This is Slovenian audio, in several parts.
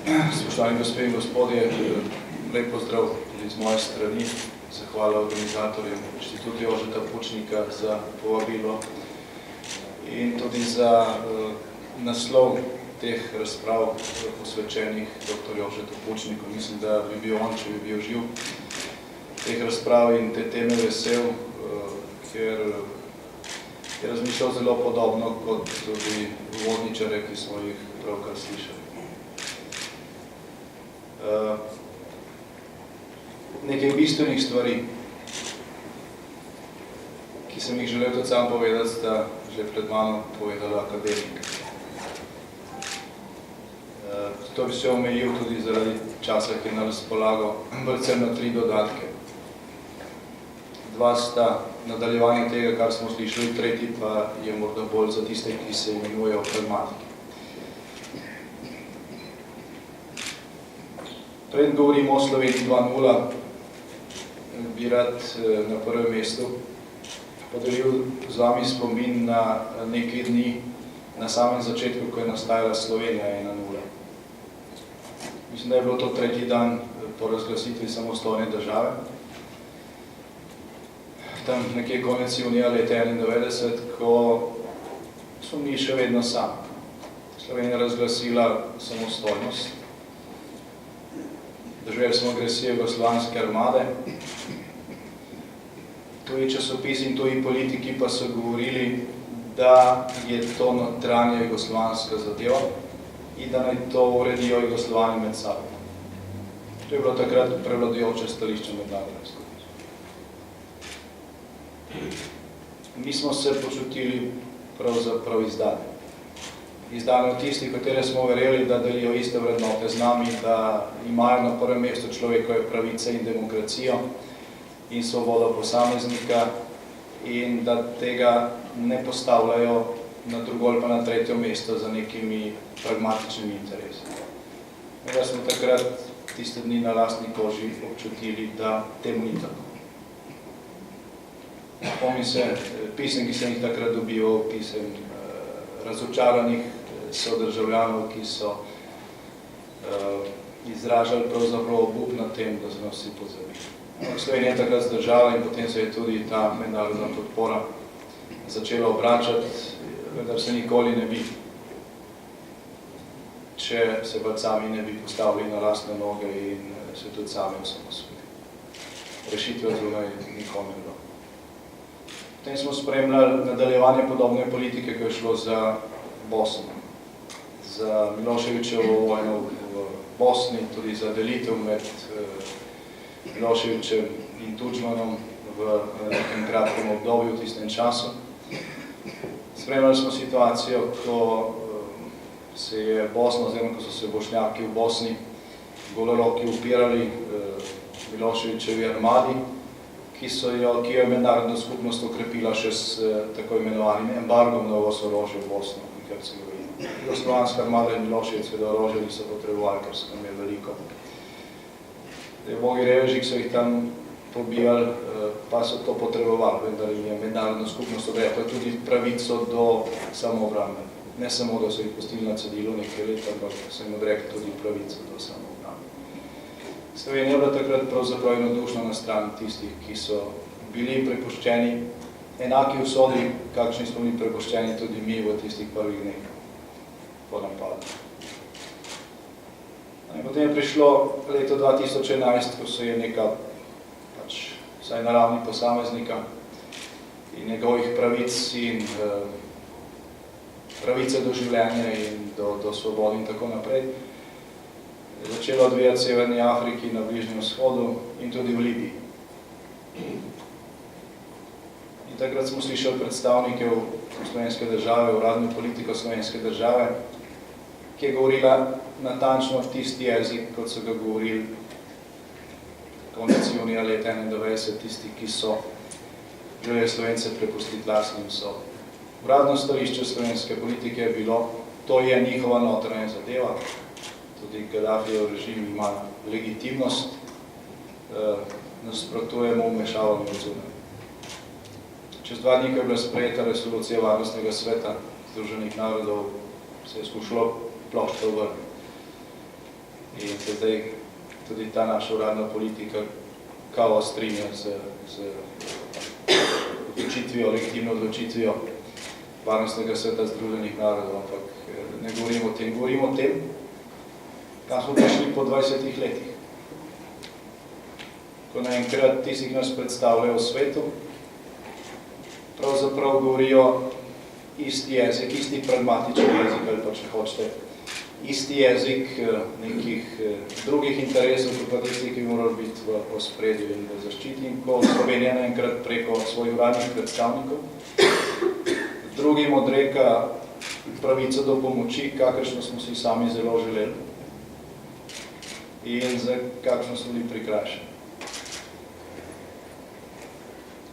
Spoštovani gospe in gospodje, lep pozdrav tudi z moje strani. Zahvala organizatorjem Inštituta Jožeta Pučnika za povabilo in tudi za naslov teh razprav posvečenih dr. Jožetu Pučniku. Mislim, da bi bil on, če bi bil živ, teh razprav in te teme vesel, ker je razmišljal zelo podobno kot tudi uvodničare, ki smo jih pravkar slišali. Nekaj bistvenih stvari, ki sem jih želel tudi sam povedati, sta že pred mano povedala akademik. To bi se omejil tudi zaradi časa, ki je na razpolago, predvsem na 3 dodatke. 2 sta nadaljevanje tega, kar smo slišali, 3. pa je morda bolj za tiste, ki se imenujejo pragmatiki. Pred govorimo o Sloveniji 2.0, bi rad na prvem mestu podelil z vami spomin na nekaj dni na samem začetku, ko je nastajala Slovenija 1.0. Mislim, da je bilo to 3. dan po razglasitvi samostojne države. Tam nekje konec junija leta 1991, ko smo mi še vedno sami. Slovenija razglasila samostojnost. Doživeli smo agresijo jugoslovanske armade. Tuji časopisi in tuji politiki pa so govorili, da je to notranja jugoslovanska zadeva in da naj to uredijo Jugoslovani med sabo. To je bilo takrat prevladujoče stališče mednarodne skupnosti. Mi smo se počutili pravzaprav izdani. Izdani od tistih, katere smo verjeli, da delijo iste vrednote z nami, da imajo na prvem mestu človekove pravice in demokracijo in svobodo posameznika in da tega ne postavljajo na drugo ali pa na 3. mesto za nekimi pragmatičnimi interesi. Mi smo takrat tiste dni na lastni koži občutili, da temu ni tako. Spomnim se pisem, ki sem jih takrat dobival, pisem razočaranih sodržavljanov, ki so izražali pravzaprav obup nad tem, da so nas vsi pozabili. Slovenija je takrat zdržala in potem se je tudi ta mednarodna podpora začela obračati, vendar se nikoli ne bi, če se pa sami ne bi postavili na lastne noge in se tudi sami osamosvojili. Rešitve zunaj nikoli ne bilo. Potem smo spremljali nadaljevanje podobne politike, ko je šlo za Bosno, za Miloševićevo vojno v Bosni, tudi za delitev med Miloševićem in Tudžmanom v nekem kratkem obdobju, v tistem času. Spremljali smo situacijo, ko se je Bosna, oziroma ko so se Bošnjaki v Bosni goloroki upirali Miloševićevi armadi, ki jo je mednarodna skupnost okrepila še s tako imenovanim embargom na uvoz orožja v Bosno in Hercegovino. Jugoslovanska armada in Milošević seveda orožja niso potrebovali, ker so nam je veliko. Bogi reveži, ki so jih tam pobijali, pa so to potrebovali, vendar jim je mednarodna skupnost odrekla tudi pravico do samoobrambe. Ne samo, da so jih pustili na cedilu nekaj let, ampak so jim odrekli tudi pravico do samoobrambe. Slovenija je bila takrat pravzaprav enodušno na strani tistih, ki so bili prepuščeni enaki usodi, kakšni smo bili prepuščeni tudi mi v tistih prvih dneh po napadu. In potem je prišlo leto 2011, ko se je neka, vsaj na ravni posameznika in njegovih pravic in pravice do življenja in do svobode in tako naprej, začelo odvijati v Severni Afriki, na Bližnjem vzhodu in tudi v Libiji. In takrat smo slišali predstavnike slovenske države, uradno politiko slovenske države, ki je govorila natančno tisti jezik, kot so ga govorili konec junija leta 1991, tisti, ki so želeli Slovence prepustiti lastnim sobam. Uradno stališče slovenske politike je bilo, to je njihova notranja zadeva, tudi Gaddafijev režim ima legitimnost, nasprotujemo vmešavanju od zunaj. Čez 2 dni, ko je bila sprejeta resolucija Varnostnega sveta Združenih narodov, se je skušalo ploščo vrniti. in se zdaj tudi ta naša uradna politika kao strinja z odločitvijo, legitimno odločitvijo Varnostnega sveta Združenih narodov, ampak ne govorimo o tem. Govorimo o tem, kam smo prišli po 20 letih. Ko naenkrat tisti, ki nas predstavljajo v svetu, pravzaprav govorijo isti jezik, isti pragmatični jezik, ali pa če hočete, isti jezik nekih drugih interesov, kot pa tisti, ki morajo biti v ospredju in v zaščiti. In ko Slovenija naenkrat preko svojih uradnih predstavnikov drugim odreka pravico do pomoči, kakršno smo si sami zelo želeli in za kakšno smo bili prikrajšani.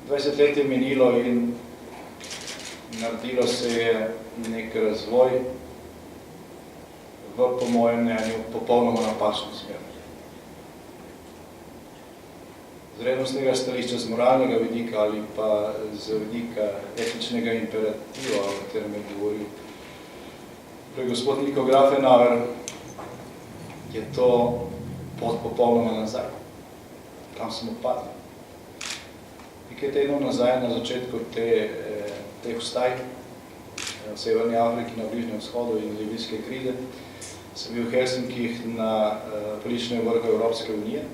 20 let je minilo in naredilo se je nek razvoj v, po mojem mnenju, popolnoma napačno smer. Z vrednostnega stališča, z moralnega vidika ali pa z vidika etičnega imperativa, o katerem je govoril gospod Niko Grafenauer, je to pot popolnoma nazaj. Tam smo padli. Nekaj tednov nazaj, na začetku teh vstaj v Severni Afriki, na Bližnjem vzhodu in libijske krize, sem bil v Helsinkih na političnem vrhu Evropske unije,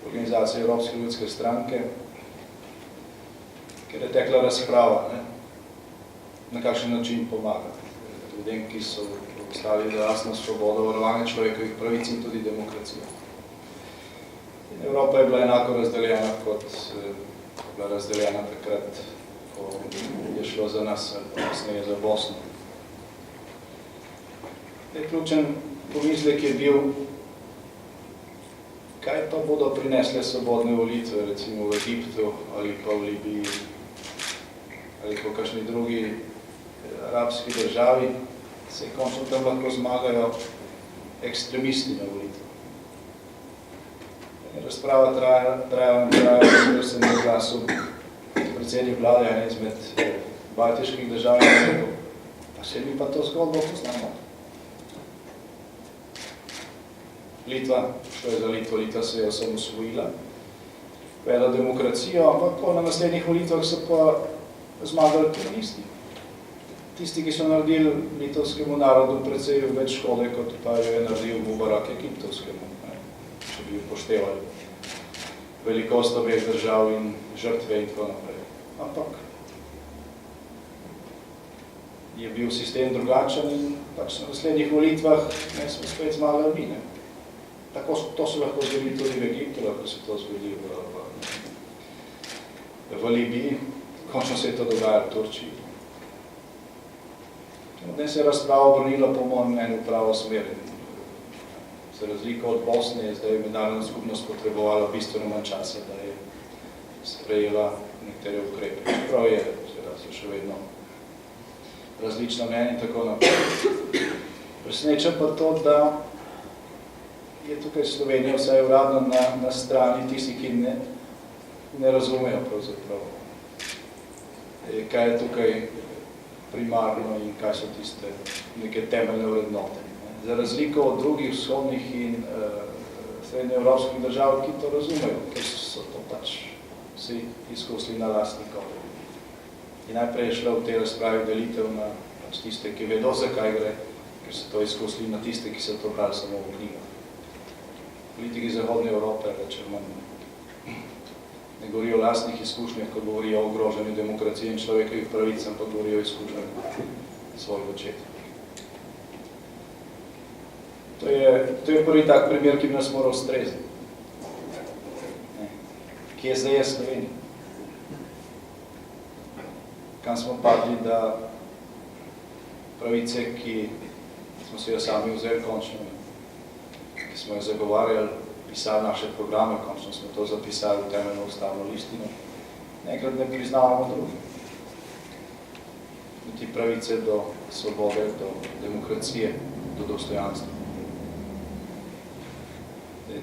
organizacije Evropske ljudske stranke, kjer je tekla razprava, na kakšen način pomagati ljudem, ki so postavili lastno svobodo, varovanje človekovih pravic in tudi demokracijo. In Evropa je bila enako razdeljena, kot je bila razdeljena takrat, ko je šlo za nas, ali kasneje za Bosno. Ključen pomislek je bil, kaj pa bodo prinesle svobodne volitve, recimo v Egiptu ali pa v Libiji ali pa v kakšni drugi arabski državi, se končno tam lahko zmagajo ekstremisti na volitve. Razprava traja, ker sem v glasu predsednik vlade ene izmed baltiških držav in rekel, pa se mi pa to zgodbo poznamo. Litva, šlo je za Litvo, Litva se je osamosvojila, vedla demokracijo, ampak na naslednjih volitvah so pa zmagali komunisti. Tisti, ki so naredili litovskemu narodu precej več škode, kot pa je naredil Mubarak egiptovskemu, če bi upoštevali velikost obeh držav in žrtve in tako naprej. Ampak je bil sistem drugačen in pač na naslednjih volitvah smo spet zmagali mi. Tako to se lahko zgodi tudi v Egiptu, lahko se to zgodi v Libiji, končno se je to dogajalo v Turčiji. Potem se je razprava obrnila po mojem mnenju v pravo smer. Za razliko od Bosne je zdaj mednarodna skupnost potrebovala bistveno manj časa, da je sprejela nekatere ukrepe. Čeprav je, so še vedno različna mnenja in tako naprej. Preseneča pa to, da je tukaj Slovenija vsaj uradno na strani tisti, ki ne razumejo pravzaprav, kaj je tukaj primarno in kaj so tiste neke temeljne vrednote. Za razliko od drugih vzhodnih in srednjeevropskih držav, ki to razumejo, ker so to pač vsi izkusili na lastni koži. In najprej je šlo v tej razpravi delitev na pač tiste, ki vedo, zakaj gre, ker so to izkusili, na tiste, ki so to brali samo v knjigah. Politiki Zahodne Evrope, rečem, ne govorijo o lastnih izkušnjah, ko govorijo o ogrožanju demokracije in človekovih pravic, ampak govorijo o izkušnjah svojih očetov. To je prvi tak primer, ki bi nas moral strezniti. Kje zdaj je Slovenija? Kam smo padli, da pravice, ki smo si jo sami vzeli končno, ki smo jo zagovarjali, pisali naše programe, končno smo to zapisali v temeljno ustavno listino, nekrat ne priznavamo drugim. Niti pravice do svobode, do demokracije, do dostojanstva.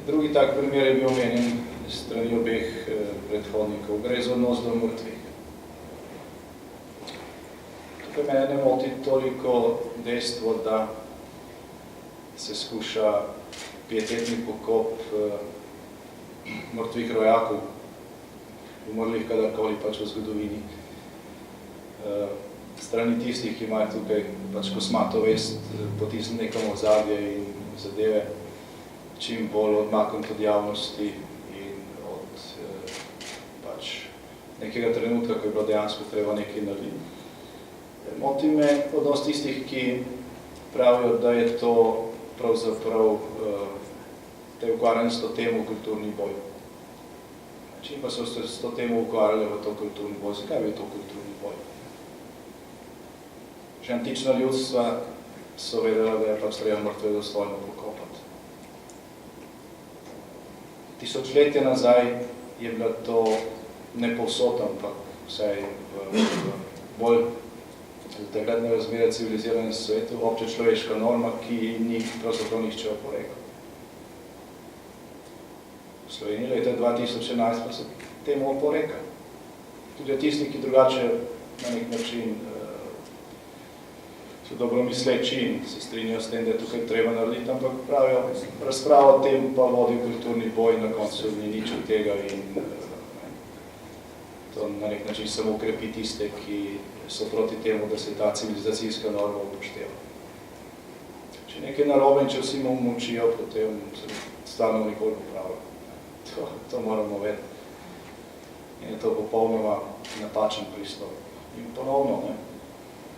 Drugi tak primer je bil omenjen strani obeh predhodnikov. Gre za odnos do mrtvih. Tukaj mene ne moti toliko dejstvo, da se skuša pietetni pokop mrtvih rojakov, umrlih kadarkoli pač v zgodovini, strani tistih, ki imajo tukaj pač kosmato vest, potisniti nekam ozadje in zadeve čim bolj odmakniti od javnosti in od pač nekega trenutka, ko je bilo dejansko treba nekaj narediti. Moti me odnos tistih, ki pravijo, da je to pravzaprav da je ukvarjanje s to temo kulturni boj. Čim pa so se s to temo ukvarjali v to kulturni boj? Zakaj je to kulturni boj? Že antična ljudstva so vedela, da je pač treba mrtve dostojno pokopati. Tisočletje nazaj je bila to ne povsod, ampak vsaj v bolj takratne razmere civiliziranem svetu obče človeška norma, ki ni pravzaprav nihče oporekal. V Sloveniji leta 2011 pa se temu oporeka. Tudi tisti, ki drugače na nek način so dobromisleči in se strinjajo s tem, da je tukaj treba narediti, ampak pravijo, razprava o tem pa vodi kulturni boj, na koncu ni nič od tega in to na nek način samo ukrepi tiste, ki so proti temu, da se ta civilizacijska norma upošteva. Če nekaj narobe in če vsi molčijo, potem se stvarno nikoli popravlja. To moramo vedeti. In je to popolnoma napačen pristop. In ponovno,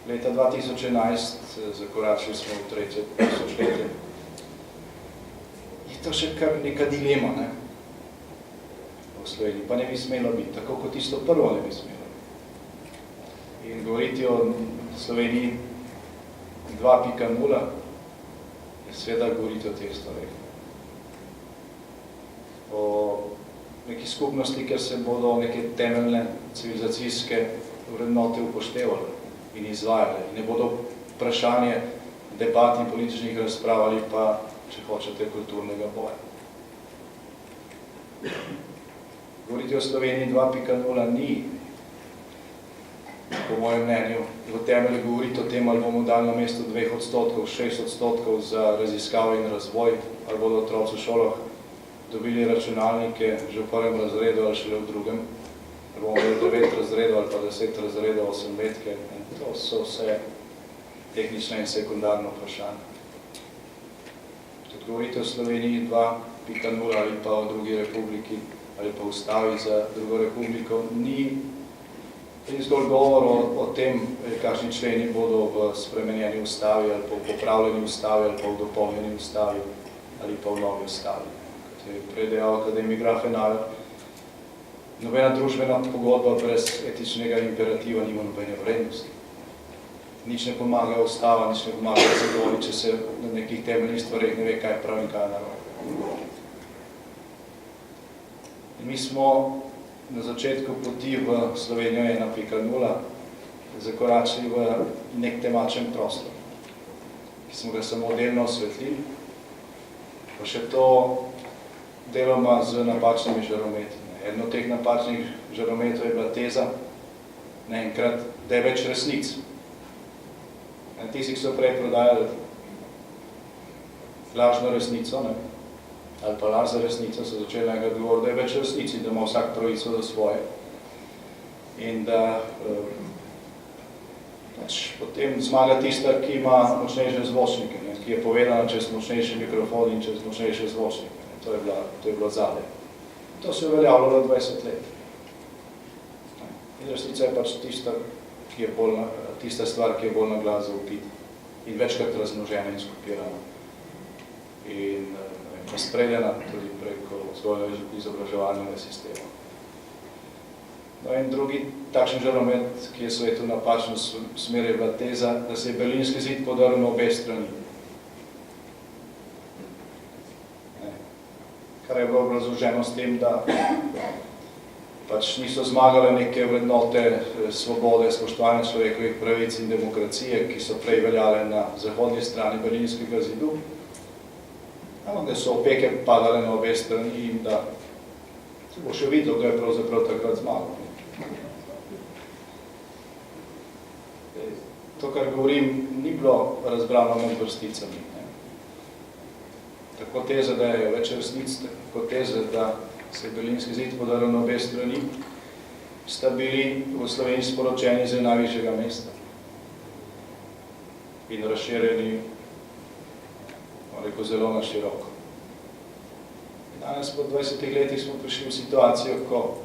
leta 2011, zakoračili smo v 3. tisočletje, je to še kar neka dilema, v Sloveniji, pa ne bi smelo biti, tako kot tisto prvo ne bi smelo biti. In govoriti o Sloveniji 2.0 je seveda govoriti o teh stvareh. O neki skupnosti, ker se bodo neke temeljne civilizacijske vrednote upoštevali in izvajali. In ne bodo vprašanje debat in političnih razprav ali pa, če hočete, kulturnega boja. Govoriti o Sloveniji 2.0 ni, po mojem mnenju, v temelju govoriti o tem, ali bomo dali na mesto 2%, 6% za raziskave in razvoj, ali bodo otroci v šolah dobili računalnike že v 1. razredu ali šele v 2. Ali bomo imeli 9 razredov ali pa 10 razredov, 8-letke. To so vse tehnične in sekundarne vprašanja. Tudi govorite o Sloveniji 2.0 ali pa o drugi republiki ali pa ustavi za drugo republiko, ni zgolj govor o tem, kakšni členi bodo v spremenjeni ustavi ali pa v popravljeni ustavi ali pa v dopolnjeni ustavi ali pa v novi ustavi. Prej dejal akademik Grafenau, nobena družbena pogodba brez etičnega imperativa nima nobene vrednosti. Nič ne pomaga ustava, nič ne pomaga zakoni, če se na nekih temeljnih stvareh ne ve, kaj je prav in kaj je narobe. Mi smo na začetku poti v Slovenijo 1.0 zakoračili v nek temačen prostor, ki smo ga samo delno osvetlili, pa še to deloma z napačnimi žarometi. Eno od teh napačnih žarometov je bila teza, naenkrat, da je več resnic. Tisti, ki so prej prodajali lažno resnico, ali pa laž za resnico, so začeli naenkrat govoriti, da je več resnic in da ima vsak pravico za svoje. In da potem zmaga tista, ki ima močnejše zvočnike, ki je povedana čez močnejši mikrofon in čez močnejše zvočnike. To je bilo zadaj. To se je uveljavljalo 20 let. In resnica je pač tista stvar, ki je bolj na glas zaupita in večkrat razmnožena in skopirana in razpreljena tudi preko vzgojno-izobraževalnega sistema. No in drugi takšen žaromet, ki je svetu napačno smer, je bila teza, da se je Berlinski zid podaril na obe strani. Kar je bilo obrazloženo s tem, da pač niso zmagale neke vrednote svobode, spoštovanja človekovih pravic in demokracije, ki so prej veljale na zahodni strani Berlinskega zidu, ampak da so opeke padale na obe strani in da se bo še videl, kdo je pravzaprav takrat zmagal. To, kar govorim, ni bilo razbrano med vrsticami. tako teze, da je več resnic, tako teze, da se je Berlinski zid podaril na obe strani, sta bili v Sloveniji sporočeni z najvišjega mesta in razširjeni, rekel, zelo na široko. Danes po 20 letih smo prišli v situacijo, ko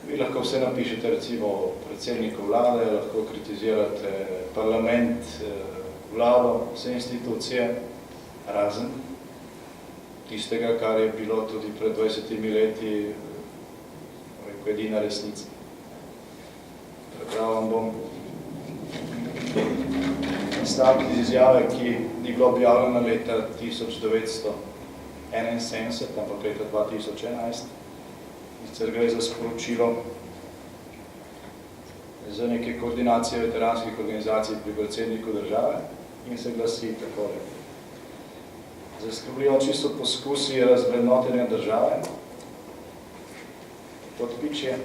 vi lahko vse napišete, recimo predsedniku vlade, lahko kritizirate parlament, vlado, vse institucije, razen tistega, kar je bilo tudi pred 20 leti, rekel, edina resnica. Prebral vam bom stavek iz izjave, ki ni bilo objavljena leta 1971, ampak leta 2011. Sicer gre za sporočilo za neke koordinacije veteranskih organizacij pri predsedniku države in se glasi takole. Zaskrbljujoči so poskusi razvrednotenja države, podpičje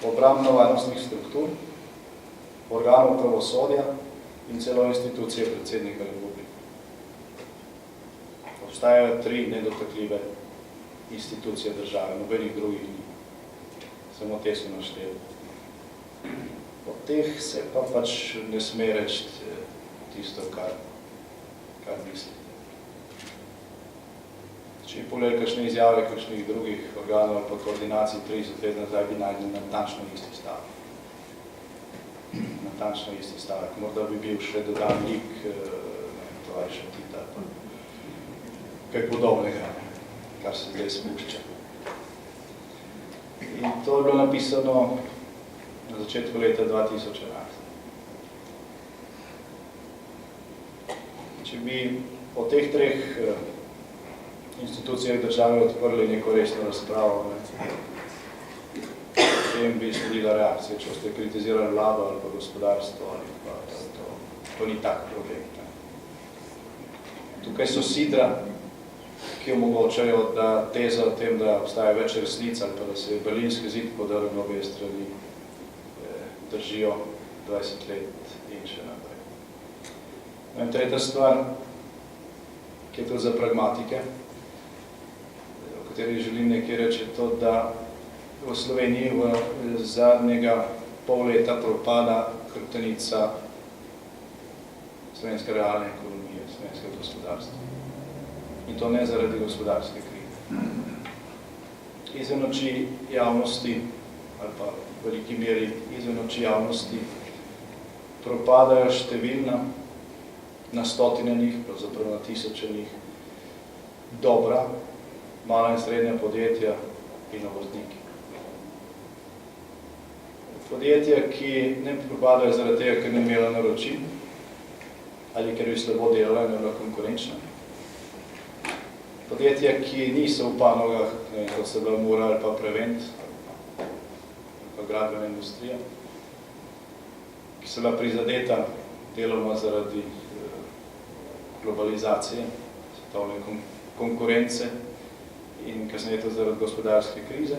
obrambno-varnostnih struktur, organov pravosodja in celo institucije predsednika republike. Obstajajo 3 nedotakljive institucije države, nobenih drugih ni. Samo te so našteli. Od teh se pa pač ne sme reči tisto, kar mislite. Če bi pogledali kakšne izjave kakšnih drugih organov ali pa koordinacij 30 let nazaj, bi najdel natančno isti stavek. Natančno isti stavek. Morda bi bil še dodan lik, tovariša Tita, pa kaj podobnega, kar se zdaj spušča. In to je bilo napisano na začetku leta 2011. Če bi o teh 3 institucijah države odprli neko resno razpravo, potem bi sledila reakcija, če ste kritizirali vlado ali pa gospodarstvo, ali pa to ni tak problem. Tukaj so sidra, ki omogočajo, da teza o tem, da obstaja več resnic ali pa da se je Berlinski zid podaril na obe strani, držijo 20 let in še naprej. In tretja stvar, ki je to za pragmatike, o kateri želim nekaj reči, je to, da v Sloveniji v zadnjega pol leta propada hrbtenica slovenske realne ekonomije, slovenskega gospodarstva. In to ne zaradi gospodarske krize. Izven oči javnosti, ali pa v veliki meri izven oči javnosti, propadajo številna, na stotine njih, pravzaprav na tisoče njih, dobra, mala in srednja podjetja in obrtniki. Podjetja, ki ne propadajo zaradi tega, ker ne imela naročil, ali ker bi slabo delala in bila konkurenčna. Podjetja, ki niso v panogah, kot se bila Mura ali pa Prevent, ali pa gradbena industrija, ki so bila prizadeta deloma zaradi globalizacije, svetovne konkurence in kasneje to zaradi gospodarske krize.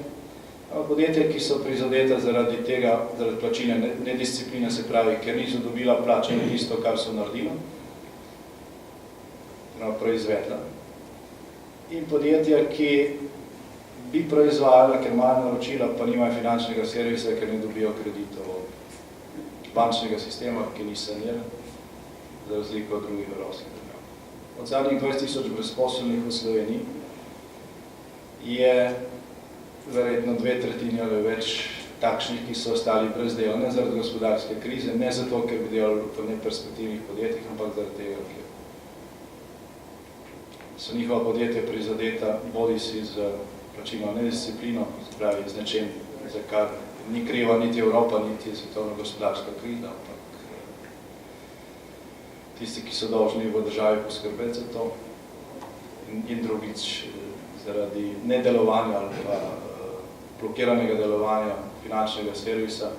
Podjetja, ki so prizadeta zaradi tega, zaradi plačilne nediscipline, se pravi, ker niso dobila plačanje tisto, kar so naredila, proizvedla. In podjetja, ki bi proizvajala, ker imajo naročila, pa nimajo finančnega servisa, ker ne dobijo kreditov od bančnega sistema, ki ni saniran, za razliko od drugih evropskih držav. Od zadnjih 20 000 brezposelnih v Sloveniji je verjetno 2/3 ali več takšnih, ki so ostali brez dela, ne zaradi gospodarske krize, ne zato, ker bi delali v neperspektivnih podjetjih, ampak zaradi tega, ker so njihova podjetja prizadeta bodisi z plačilno nedisciplino, se pravi z nečem, za kar ni kriva niti Evropa, niti svetovna gospodarska kriza, ampak tisti, ki so dolžni v državi poskrbeti za to, in drugič zaradi nedelovanja ali pa blokiranega delovanja finančnega servisa,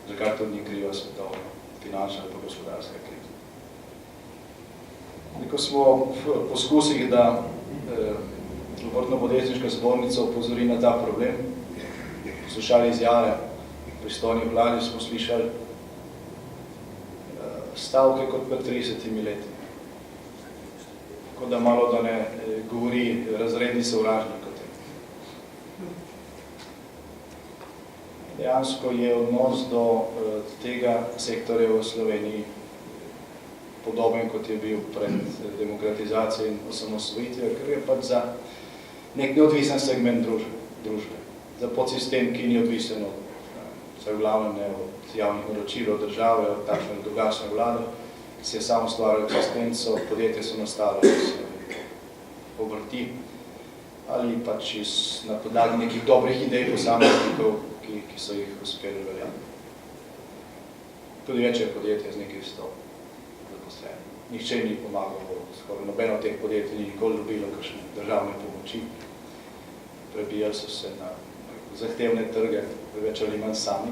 za kar tudi ni kriva svetovna finančna ali pa gospodarska kriza. Ko smo v poskusih, da Obrtno-podjetniška zbornica opozori na ta problem, poslušali izjave pristojnih vladi, smo slišali stavke kot pred 30 leti. tako da malo da ne govori razredni sovražnik o tem. Dejansko je odnos do tega sektorja v Sloveniji podoben, kot je bil pred demokratizacijo in osamosvojitvijo, ker je pač za nek neodvisen segment družbe, za podsistem, ki ni odvisen od, vsaj v glavnem ne od javnih naročil, od države, od takšne drugačne vlade, ki se je samo ustvarjal eksistenco, podjetje so nastalo iz obrti ali pač na podlagi nekih dobrih idej posameznikov, ki so jih uspeli veljati. Tudi večje podjetje z nekaj 100 zaposlenih. Nihče ni pomagal, skoraj nobeno od teh podjetij ni nikoli dobilo kakšne državne pomoči. Prebijali so se na zahtevne trge, več ali manj sami.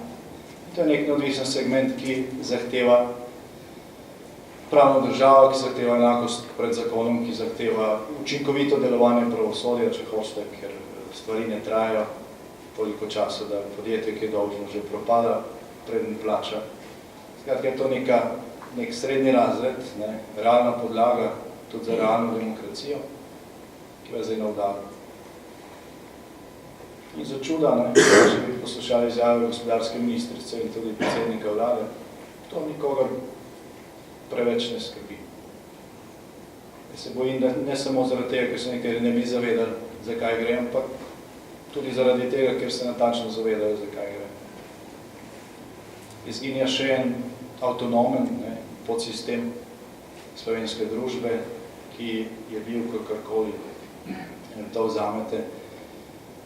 To je nek neodvisen segment, ki zahteva pravno državo, ki zahteva enakost pred zakonom, ki zahteva učinkovito delovanje pravosodja, če hočete, ker stvari ne trajajo toliko časa, da podjetje, ki je dolžno, že propada, preden plača. Skratka, je to nek srednji razred, realna podlaga tudi za realno demokracijo, ki je zdaj na udaru. In za čuda, če bi poslušali izjave gospodarske ministrice in tudi predsednika vlade, to nikogar preveč ne skrbi. Se bojim, da ne samo zaradi tega, ker se nekaj ne bi zavedali, zakaj gre, ampak tudi zaradi tega, ker se natančno zavedajo, zakaj gre. Izginja še en avtonomen podsistem slovenske družbe, ki je bil kakorkoli, in to vzamete,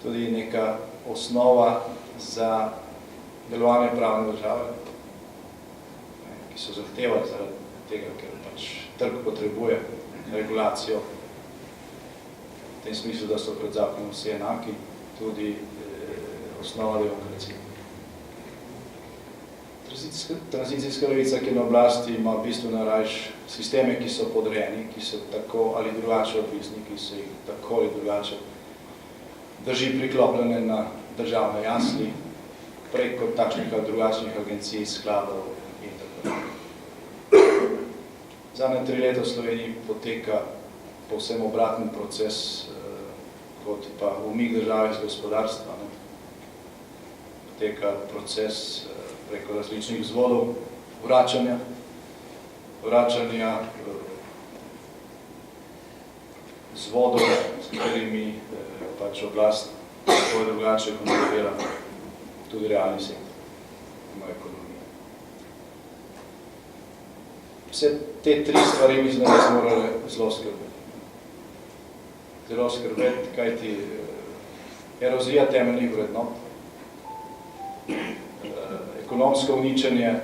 tudi neka osnova za delovanje pravne države, ki so zahtevali zaradi tega, ker pač trg potrebuje regulacijo, v tem smislu, da so pred zakonom vsi enaki, tudi osnova demokracije. Tranzicijska levica, ki je na oblasti, ima bistveno rajš sisteme, ki so podrejeni, ki so tako ali drugače odvisni, ki so jih tako ali drugače drži priklopljene na državne jasli, preko takšnih ali drugačnih agencij, skladov in tako naprej. Zadnje 3 leta v Sloveniji poteka povsem obraten proces, kot pa umik države iz gospodarstva. Poteka proces preko različnih vzvodov vračanja vzvodov, s katerimi pač oblast tako drugače kontrolira tudi realni sektor, ima ekonomija. Vse te 3 stvari mislim, da smo morali zelo skrbeti. Zelo skrbeti, kajti erozija temeljnih vrednot, ekonomsko uničenje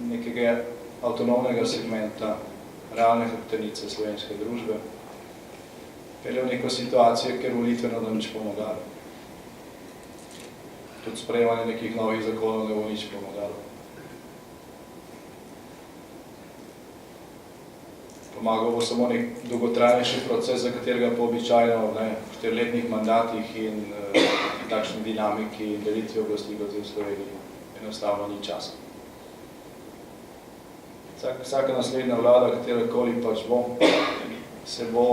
nekega avtonomnega segmenta realne hrbtenice slovenske družbe, pelje v neko situacijo, ker volitve ne bo nič pomagalo. Tudi sprejemanje nekih novih zakonov ne bo nič pomagalo. Pomagal bo samo nek dolgotrajnejši proces, za katerega po običajno v 4-letnih mandatih in takšni dinamiki in delitvi oblasti kot v Sloveniji enostavno ni časa. Vsaka naslednja vlada, katerakoli pač bo, se bo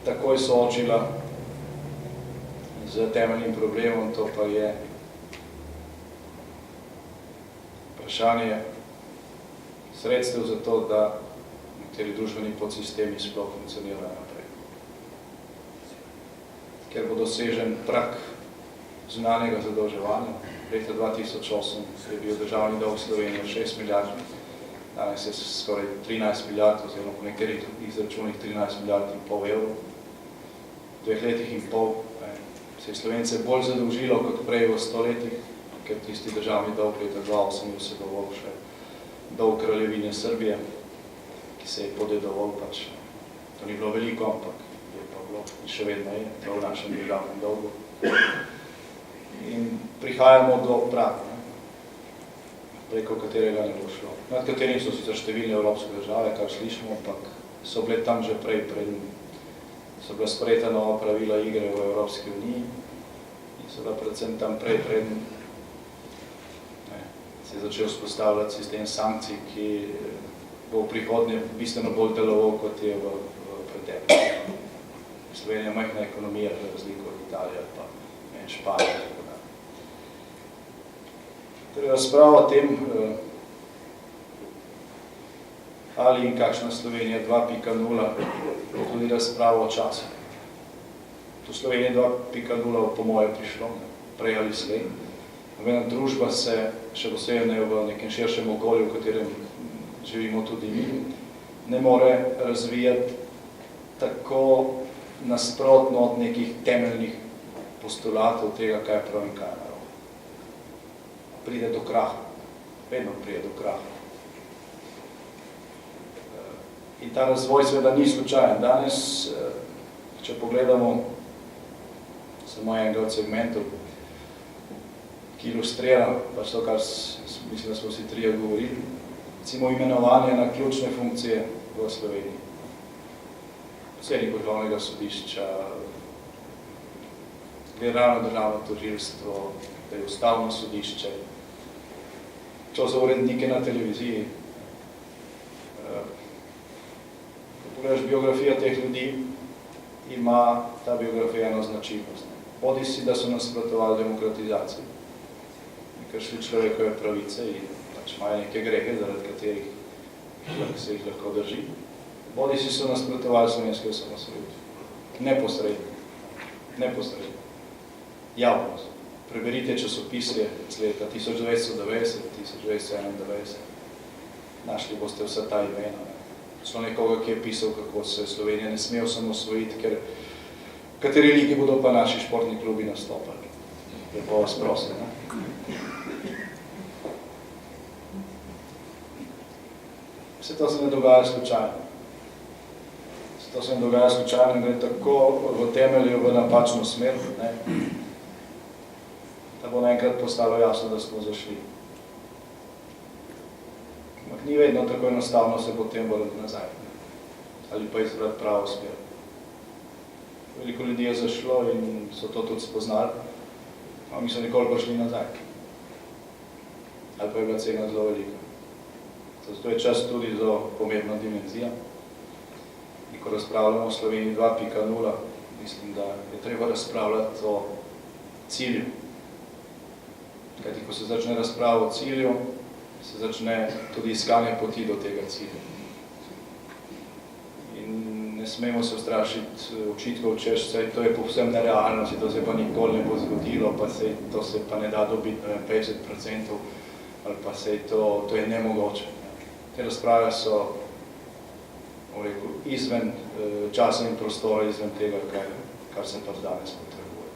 takoj soočila z temeljnim problemom, to pa je vprašanje sredstev za to, da nekateri družbeni podsistemi sploh funkcionirajo naprej. Ker bo dosežen prag zunanjega zadolževanja. Leta 2008 je bil državni dolg Slovenije 6 milijard, danes je skoraj 13 milijard, oziroma po nekaterih izračunih 13 milijard in pol evrov. V 2 letih in pol se je Slovence bolj zadolžilo kot prej v 100 letih, ker tisti državni dolg leta 2008 je vseboval še dolg Kraljevine Srbije, ki se je podedoval pač. To ni bilo veliko, ampak je pa bilo in še vedno je v našem državnem dolgu. In prihajamo do praga, preko katerega ne bo šlo. Nad katerim so sicer številne evropske države, kar slišimo, ampak so bile tam že prej, so bila sprejeta nova pravila igre v Evropski uniji in so bila predvsem tam prej, preden se je začel vzpostavljati sistem sankcij, ki bo v prihodnje bistveno bolj deloval, kot je v preteklosti. Slovenija je majhna ekonomija, za razliko od Italije ali pa Španije. Torej, razprava o tem, ali in kakšna Slovenija 2.0, tudi razprava o času. To Slovenija 2.0 po moje prišlo, prej ali slej. Nobena družba se, še posebej v nekem širšem okolju, v katerem živimo tudi mi, ne more razvijati tako nasprotno od nekih temeljnih postulatov tega, kaj je prav in kaj je narobe. Pride do kraha. Vedno pride do kraha. In ta razvoj seveda ni slučajen. Danes, če pogledamo samo enega od segmentov, ki ilustrira pač to, kar mislim, da smo vsi trije govorili, recimo imenovanje na ključne funkcije v Sloveniji. Predsednik Vrhovnega sodišča, Generalno državno tožilstvo, da je Ustavno sodišče, čo za urednike na televiziji. Ko pogledaš biografijo teh ljudi, ima ta biografija eno značilnost. Bodi si, da so nasprotovali demokratizaciji, kršili človekove pravice in pač imajo neke grehe, zaradi katerih se jih lahko drži. Bodi si so nasprotovali slovenske osamosvojitve. Neposredno. Javnost. Preberite časopise z leta 1990, 1991. Našli boste vsa ta imena. Celo nekoga, ki je pisal, kako se Slovenija ne sme osamosvojiti, ker kateri ligi bodo pa naši športni klubi nastopali. Lepo vas prosim, ne? Vse to se ne dogaja slučajno. To se ne dogaja slučajno, gre tako v temelju v napačno smer, ne? Da bo naenkrat postalo jasno, da smo zašli. Ampak ni vedno tako enostavno se potem vrniti nazaj, ali pa izbrati pravo smer. Veliko ljudi je zašlo in so to tudi spoznali, a mi so nikoli prišli nazaj. Ali pa je bila cena zelo velika. Zato je čas tudi za pomembno dimenzijo. In ko razpravljamo o Sloveniji 2.0, mislim, da je treba razpravljati o cilju. Kajti, ko se začne razprava o cilju, se začne tudi iskanje poti do tega cilja. In ne smemo se ustrašiti očitkov, češ, to je povsem nerealno, to se pa nikoli ne bo zgodilo, pa to se pa ne da dobiti 50%, ali pa to je nemogoče. Te razprave so izven časa in prostora, izven tega, kar se pa danes potrebuje.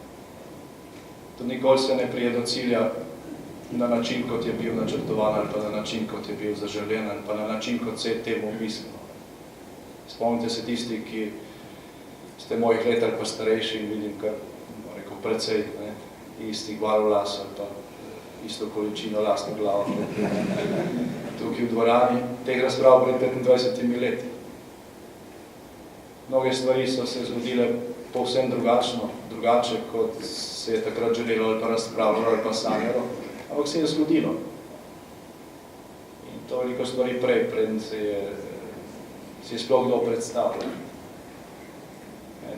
Tudi nikoli se ne prije do cilja na način, kot je bil načrtovan, ali pa na način, kot je bil zaželjen, ali pa na način, kot se je temu mislilo. Spomnite se tisti, ki ste mojih let ali pa starejši in vidim kar precej istih barv las ali pa isto količino lastno glavo tukaj v dvorani, teh razprav pred 25 leti. Mnoge stvari so se zgodile povsem drugače, kot se je takrat želelo ali pa razpravljalo ali pa sanjalo, ampak se je zgodilo. In to veliko stvari prej, preden se je sploh kdo predstavljal.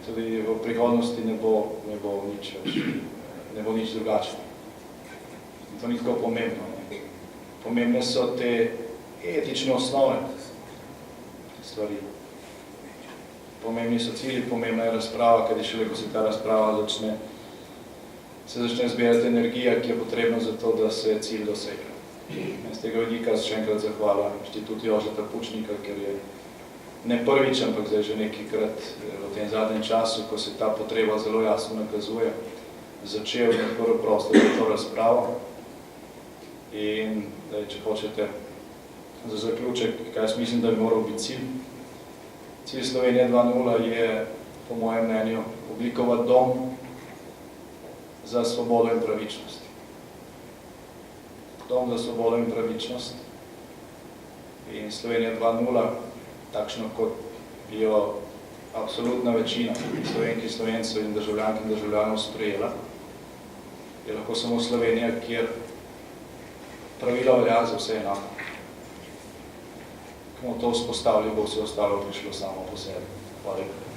Tudi v prihodnosti ne bo nič drugačno. In to ni tako pomembno. Pomembne so te etične osnove stvari. Pomembni so cilji, pomembna je razprava, kajti šele, ko se ta razprava se začne zbirati energija, ki je potrebna za to, da se cilj dosega. Z tega vidika še enkrat zahvala Inštitutu Jožeta Pučnika, ker je ne prvič, ampak zdaj že nekajkrat v tem zadnjem času, ko se ta potreba zelo jasno nakazuje, začel prvi prostor za to razpravo. In če hočete za zaključek, kaj jaz mislim, da bi moral biti cilj. Cilj Slovenije 2.0 je, po mojem mnenju, oblikovati dom za svobodo in pravičnost. Dom za svobodo in pravičnost. In Slovenija 2.0, takšno kot jo absolutna večina Slovenk in Slovencev in državljank in državljanov sprejela, je lahko samo Slovenija, kjer pravila velja za vse enako. ko bomo to vzpostavili, bo vse ostalo prišlo samo po sebi. Hvala lepa.